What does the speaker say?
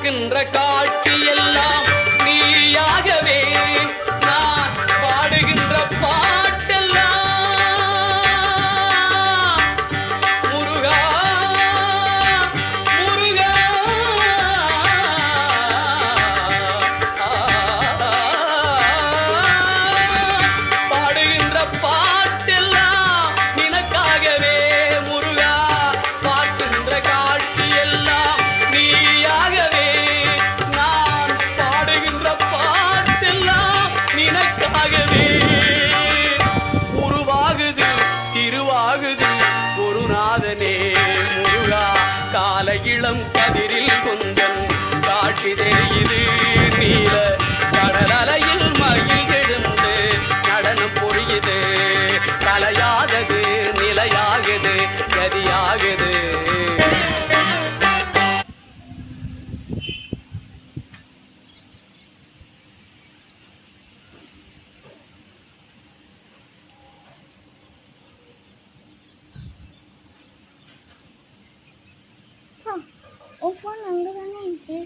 பார்க்கின்ற காட்சி எல்லாம் நீயாகவே நான் பாடுகின்ற பாட்டெல்லாம் முருகா முருகா பாடுகின்ற பாட்டெல்லாம் நினக்காகவே முருகா பார்க்கின்ற காட்சி எல்லாம் நீயாகவே நான் பாடுகின்ற பாட்டெல்லாம் நினக்காகவே உருவாகுது திருவாகுது குருநாதனே முருகா கால இளம் கதிரில் கொந்தன் சாட்சி தெரியுது நீல கடலலையில் மகிழ் எழுந்து நடனம் பொழியுது கலையாகது நிலையாகுது கதியாகுது உன் ஃபோன் அங்கே தானே இருந்துச்சு.